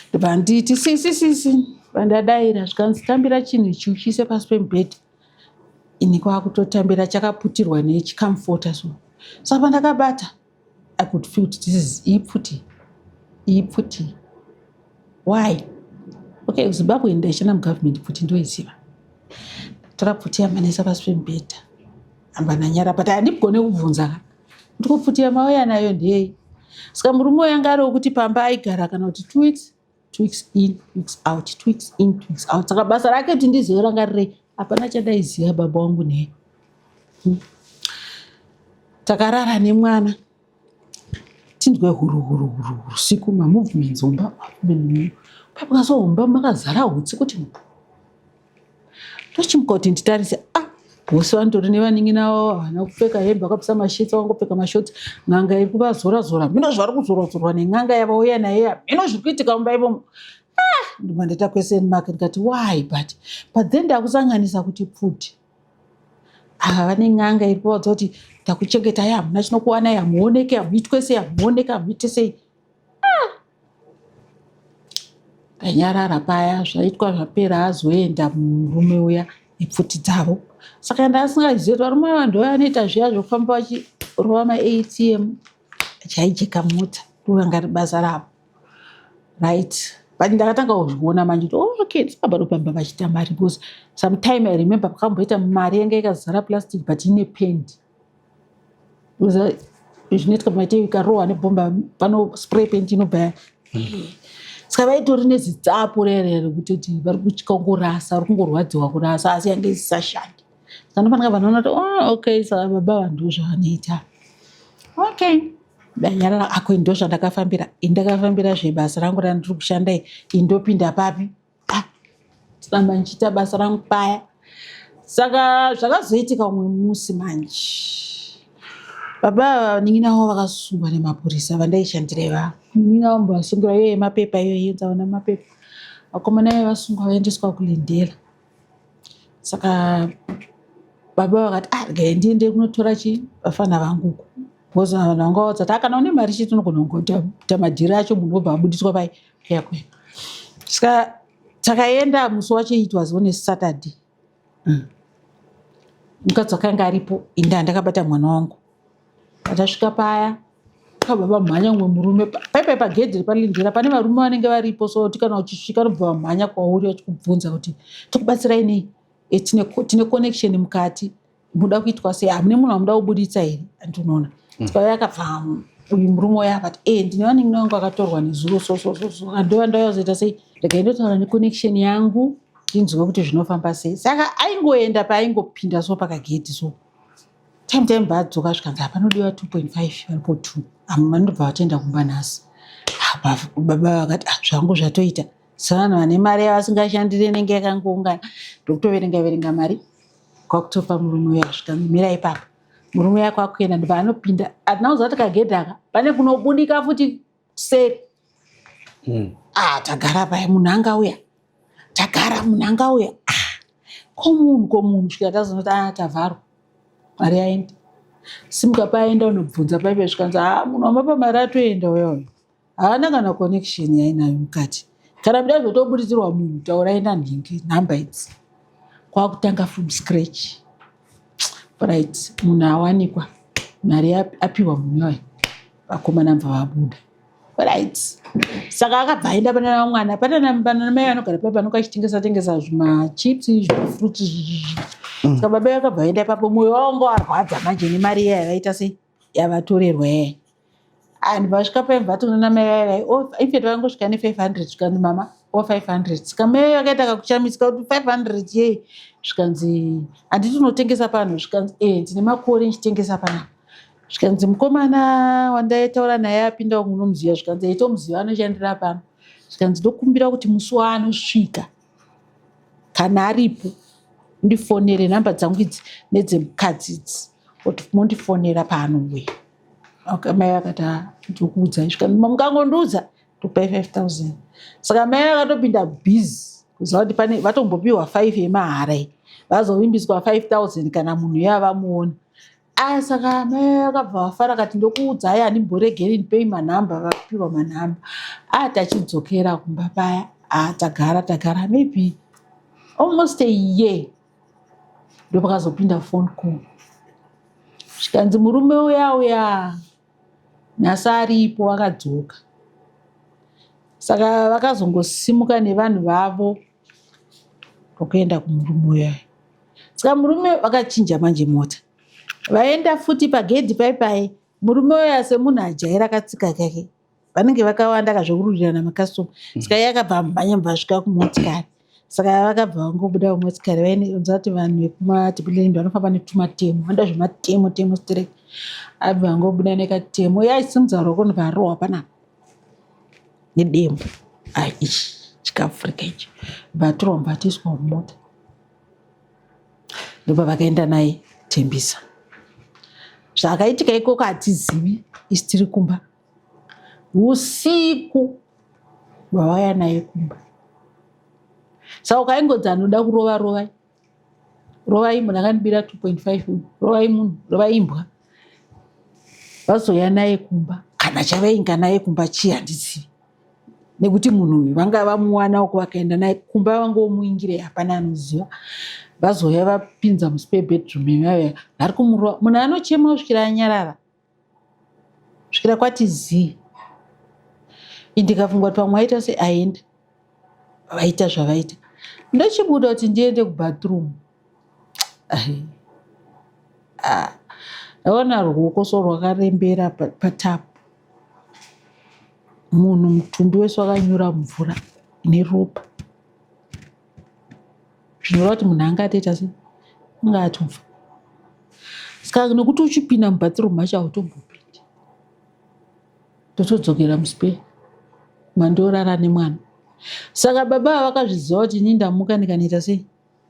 ndibanditi sisi vandadaira zvikanzitambira chinhu ichi uchise pasi pemubhedhi ini kwakutotambira chakaputirwa nechikamfota so saka pandakabata I could feel this is ipfuti why okay Zimbabwe ndaishanda mugovernment pfuti ndoiziva tora pfuti yamanesa pasi pemubhedha amba nanyara but handibgone kubvunza ndikupfuti yamauya nayo ndeyei saka murume wanga ari wekuti pamba aigara kana kuti 2 weeks in, 2 weeks out, 2 weeks in, 2 weeks out. Saka basa rake kuti ndizive ranga riri hapana chadaiziva baba wangu naye. Takarara nemwana tindwe huru siku mamovements omba pakazoomba makazara hutsi kuti tochimukoti nditarise bosi vantori nevaningi navo havana kupfeka hembe vakapisa mashitsi vangopfeka mashotsi n'anga iri kuvazora mino zvari kuzorazorwa nen'anga yavauya naye mino zviri kuitika mumba ivomo ndimandeta question mark ndikati why but then ndakusanganisa kuti pfuti ava vane n'anga iri kuvaudza kuti takuchengetai hamuna chinokuwanai hamuoneki hamuitwe sei hamuoneki hamuite sei ndanyarara paya zvaitwa zvapera azoenda murume uya nepfuti dzavo saka ndasingazivi varume vanhu vanoita zviya zvokufamba vachirova maATM achaijeka mota ndovanga ri basa ravo right but ndakatanga kuzviona manje kuti okay tsabadopamba vachita mari because sometime I remember pakamboita mari yanga ikazara plastic but ine paint zvinoitika maite ikarohwa nebhomba pano spray paint inobva saka vaitori nezitsapo rerere kutoti vari kuchikongorasa vari kungorwadziwa kurasa asi yange isisashandi saka ndofanira vanhu vanoti okay saka baba vanhu zvavanoita okay ndanyarara ako ndo zvandakafambira zvebasa rangu randiri kushanda indopinda papi tsamba ndichiita basa rangu paya saka zvakazoitika umwe musi manje baba ninginavo vakasungwa nemapurisa vandaishandira ivavo ninginavo mbavasungira iyo yemapepa iyo yenzaona mapepa vakomana ivo vasungwa vaendeswa kulindela saka baba vakati ndiende kunotora vafana vangu uku because vanhu vangaudza kuti kana une mari chiti unogona kungoita madhiri acho munhu obva abudiswa pai yakwe. Saka takaenda musi wacho it was on a Saturday. Mukadzi akanga aripo inda ndakabata mwana wangu. Patasvika paya baba mhanya umwe murume paipai pagedhi riparindira pane varume vanenge varipo, so kuti kana uchisvika nobva vamhanya kwauri vachikubvunza kuti tikubatsirai nei, tine connection mukati, muda kuitwa sei, hamune munhu amuda kubuditsa here. Andinoona tikauya akabva uyu murume uya akati ndine vanin'ina wangu akatorwa nezuro so andova ndauyazoita sei, ndakaindotaura neconnection yangu ndinzwe kuti zvinofamba sei. Saka aingoenda paaingopinda so pakagedhi so time baadzoka zvikanzi panodiwa 2.5 varipo 2 vanobva vatenda kumba nhasi. Baba vakati zvangu zvatoita savanhu vane mari yavasingashandire nenge yakangoungana ndokutoverenga mari kwakutopa murume uya zvikanzi mira ipapo. Murume uya kwakuenda ndopaanopinda atinauza kuti kagedhi aka pane kunobudika futi seri. Tagara paya munhu angauya tagara munhu angauya komunhu svika tazonoti tavharwa mari yaenda. Simuka paenda unobvunza paipe zvikanzi munhu wamapa mari atoenda uya haana kana connection yainayo mukati. Kana muda zvotobuditirwa munhu taurai nanhingi nhamba idzi kwakutanga from scratch. Right, munhu awanikwa mari apiwa munhu yoyo vakomana mbva vabuda. Right, saka akabva aenda pana mwana pana mai vanogara paipa vanonga achitengesa zvimachips zvimafruits. Saka baba akabva aenda ipapo mwoyo wavo warwadza manje nemari iya yavaita sei yavatorerwa yaya. Ndipasvika paimva toona mai vaya infeti vangosvika ne500 zvikanzi mama 500. Saka mai vakaita kakushamisika kuti 500 yei zvikanzi handiti unotengesa pano zvikanzi ndine makore ndichitengesa pano zvikanzi mukomana wandaitaura naye apinda unomuziva zvikanzi tomuziva anoshandira pano zvikanzi ndokumbira kuti musi waanosvika kana aripo ndifonere nhamba dzangu idzi nedzemukadzi idzi kuti mondifonera paanouya. Mai vakati ndikuudzai zvikanzi mukangondiudza topai 5,000. Saka mai vakatopinda bhizi kuziva kuti pane vatombopiwa 5 yemahara iyi vazovimbiswa 5,000 kana munhu iya vamuona. Saka mai vakabva vafara akati ndokuudzai handimboregeri ndipei manhamba. Vapiwa manhamba tachidzokera kumba paya tagara maybe almost a year ndopakazopinda phone call zvikanzi murume uya nhasi aripo akadzoka. Saka vakazongosimuka nevanhu vavo ndokuenda kumurume uya. Saka murume vakachinja manje mota vaenda futi pagedhi paipai. Murume uya semunhu ajaira akatsika kake vanenge vakawanda kazvokururirana makastoma. Saka iye akabva mhanya mbasvika kumotikari. Saka vakabva vangobuda kumotikari vainza kuti vanhu vekumadhipilendi vanofamba netumatemo vanoda zvematemo straight. Abva vangobuda nekatemo yaisimudza roko nvarohwa panapa nedemo chikafurika ichi vatorwa mbatiswa mumota ndopa vakaenda naye Tembisa. Zvakaitika ikoko hatizivi isi tiri kumba. Usiku vavaya naye kumba. Saka ukaingodzi anoda kurova rovai munhu akandibira 2.5 rovai munhu rovai imbwa vazoya naye kumba. Kana chavainga naye kumba chii handizivi nekuti munhu uyu vanga vamuwana uko vakaenda naye kumba vangomuingire hapana anoziva. Vazoya vapinza muspare bedroom yavo vari kumurova. Munhu anochema kusvikira anyarara kusvikira kwati zii. Ndikafunga kuti pamwe vaita se aenda vaita zvavaita. Ndochibuda kuti ndiende kubathroom ndaona ruoko so rwakarembera patapu. Munhu mutumbi wese wakanyura mvura neropa zvinoreva kuti munhu angatoita sei anga atofa. Saka nekuti uchipinda mubathroom macho hautombopindi totodzokera muspe mandorara nemwana. Saka baba vakazviziva kuti ini ndamuka ndikanoita sei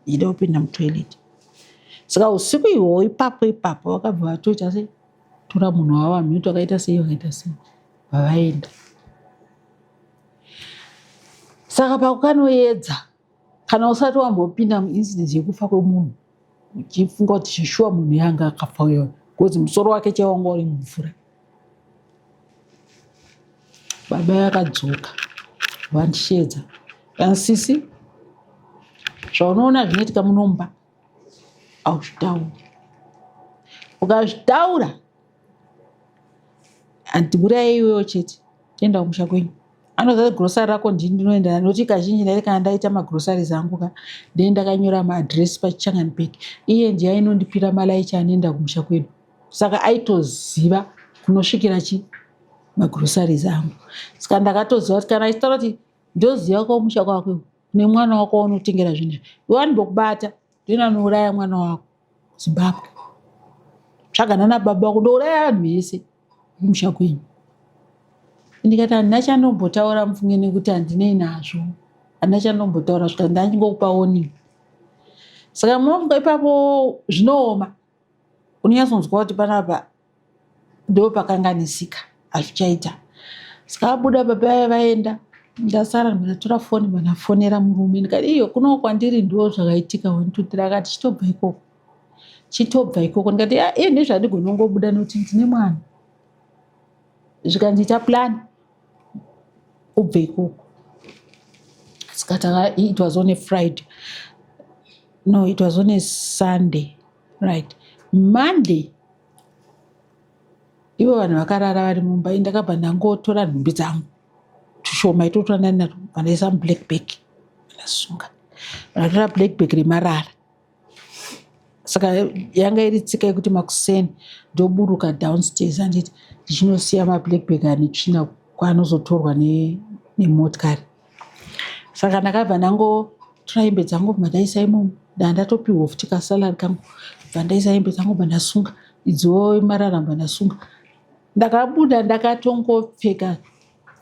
ndida kupinda mutoilet. Saka usiku ihwo ipapo vakabva vatoita sei tora munhu wavo mhito vakaita sei vavaenda. Saka pakukanoedza kana usati wambopinda muincident yekufa kwemunhu uchifunga kuti shishuwa munhu yanga akafa uyo because musoro wake chaiwanga uri mumvura. Baba akadzoka vandishedza sisi zvaunoona zvinoitika munomba hauzvitaura, ukazvitaura handikurai iwewo chete toenda kumusha kwenyu. Anoziva grosari rako ndinoenda nokuti kazhinji ndairi kana ndaita magrosari zangu ka ndee ndakanyora maadhiresi paChanganibhegi, iye ndiye ainondipira malaichi anoenda kumusha kwedu, saka aitoziva kunosvikira magrosari zangu. Saka ndakatoziva kuti kana achitaura kuti ndoziva kumusha kwako nemwana wako unotengera zvinhu iwe anobokubata ndoenda nouraya mwana wako Zimbabwe. Tsvagana nababa wako ndouraya vanhu vese kumusha kwenyu. Ndikati handina chandombotaura mufunge nekuti handinei nazvo, handina chandombotaura svika ndachingokupa warning. Saka munofunga ipapo zvinooma, unonyatsonzwa kuti panapa ndo pakanganisika hazvichaita. Saka abuda baba vaenda, ndasara ndikatora foni ndikafonera murume ndikati iyo kuno kwandiri ndo zvakaitika 1 2 3. Akati chitobva ikoko ndikati iye ndezvandigona kungobuda nokuti ndine mwana. Zvikanzi plan ubve ikoko. Saka it was on a Friday. No, it was on a Sunday. Right. Monday ivo vanhu vakarara vari mumba, ndakabva ndangotora nhumbi dzangu tushoma itotora ndanato vandaisa mublackbag ndasunga. Ndatora blackbag remarara. Saka yanga iri tsika yekuti makuseni ndoburuka downstairs anditi ndichinosiya mablackbag ane tsvina kwaanozotorwa nemotikari. Saka ndakabva ndangotora hembe dzangu bvandaisa imomo, ndandatopiwa futi kasalari kangu bvandaisa hembe dzangu bvandasunga, idziwo marara bvandasunga. Ndakabuda ndakatongopfeka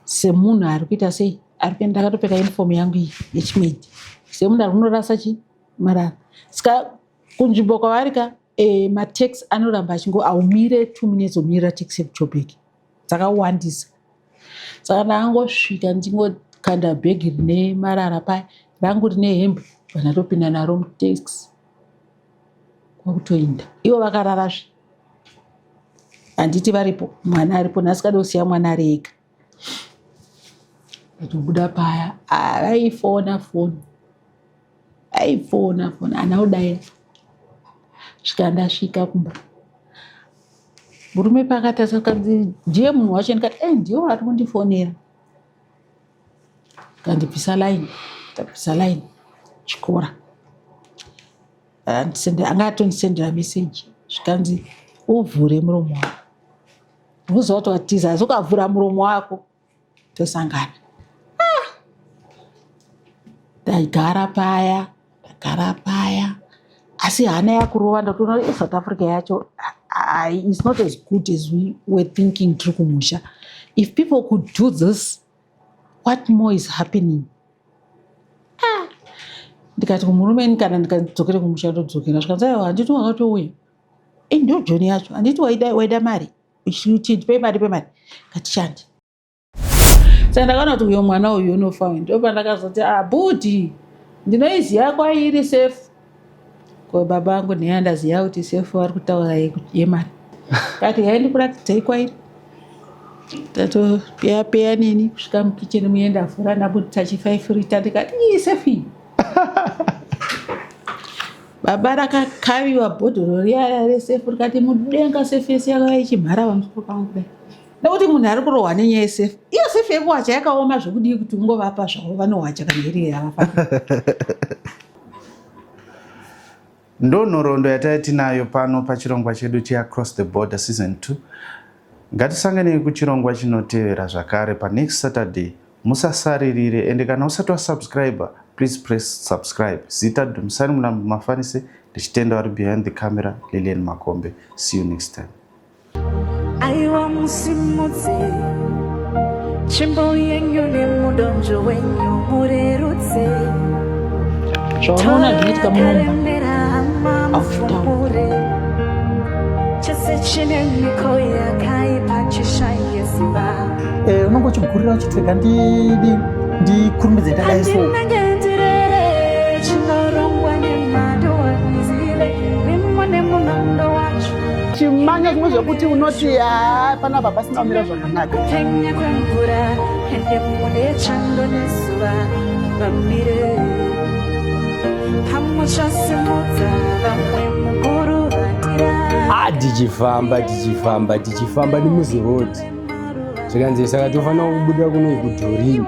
semunhu ari kuita sei, ndakatopfeka uniform yangu iyi yechimedi semunhu ari kunorasa marara. Saka kunzvimbo kwavarika mataxi anoramba aumire 2 minutes umirira taxi yekuJoburg dzakawandisa. Saka ndangosvika ndingokanda bhegi rine marara paya rangu rine hembe vanatopinda naro mutaxi kwakutoenda. Ivo vakararazve handiti varipo, mwana aripo, nhasi kada kusiya mwana ari ega. Ndatobuda paya aifona foni ana udaira. Svika ndasvika kumba murume pakati kanzi ndiye munhu wacho, ndikati ndiwo ari kundifonera. Kandibvisa laini chikora. Anga atondisendera meseji zvikanzi uvhure muromo wako. Unoziva kuti watiza asi ukavhura muromo wako tosangana. Ndagara paya asi hana yakurova. Ndatoona South Africa yacho is not as good as we were thinking tiri kumusha. If people could do this, what more is happening? Ndikati kumurume kana ndikadzokere kumusha ndodzokera. Zvikanzi handiti wakatouya. Ndio Joni yacho. Handiti waida mari. Ndipe mari ngatishande. Saka ndakaona kuti uyo mwana uyu unofa. Ndo pandakazoti budi ndinoiziva kwairi safe. Kwa baba angu ndiye andaziva kuti safe vari kutaura yemari. Kati ndikurakidzei kwairi. Tatopeya neni kusvika mukicheni muenda afura ndabudisa 5 lita ndikati safe iyi. Baba rakakaviwa bhodhoro riya resefu rikati mudenga sefu yese yakava ichimhara pamusoro pangu kudai. Nekuti munhu ari kurohwa nenyaya yesefu. Iyo sefu yekuwacha yakaoma zvekudii kuti ungovapa zvavo vanowacha kana iri yavafa. Ndo nhoroondo yatanga tinayo pano pachirongwa chedu cheAcross the Border season 2. Ngatisanganei kuchirongwa chinotevera zvakare next Saturday. Musasaririre, ende kana usati wasubscribe, please press subscribe. Zita Dumisani Mulambo Mafanise, ndichitenda vari behind the camera, Lilian Makombe. See you next time. Aiwa musimudze chimbo yenyu nemudonjo wenyu murerutse. Zvaunoona zvinoitika munomba hauzvitauri. Chese chine miko yakaipa chishaye ziva. Unongochigurira uchitega ndikurumidze ndakaiso. Handina ngendirere chinorongwa nemando wanzire. uchimanya zvimwe zvekuti unoti hai panapa pasina kumira zvakanaka. Penya kwemvura ende mune chando nezuva vamire pamwe chasimudza vamwe mukuru vandira tichifamba nemuzi road zvikanzi saka tofanira kubuda kuno kudhorini.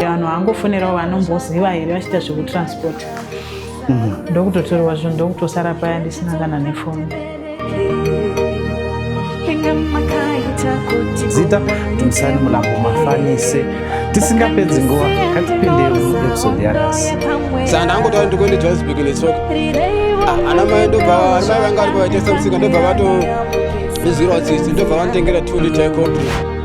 Vanhu vangofonerawo vanomboziva here vachiita zvekutransport ndokutotorwa zvinhu ndokutosara paya ndisina kana nefoni. Zita Tumsani Mulambo Mafanise tisingapedzi nguva katipindei muepisode yanhasi. Saka ndangotaura kuti ndikuende Johannesburg netsoka. Ana mai ndobva vanga vari pavaitesa musika ndobva vato vizirawo tsitsi ndobva vanotengera 2 liter yecold brew.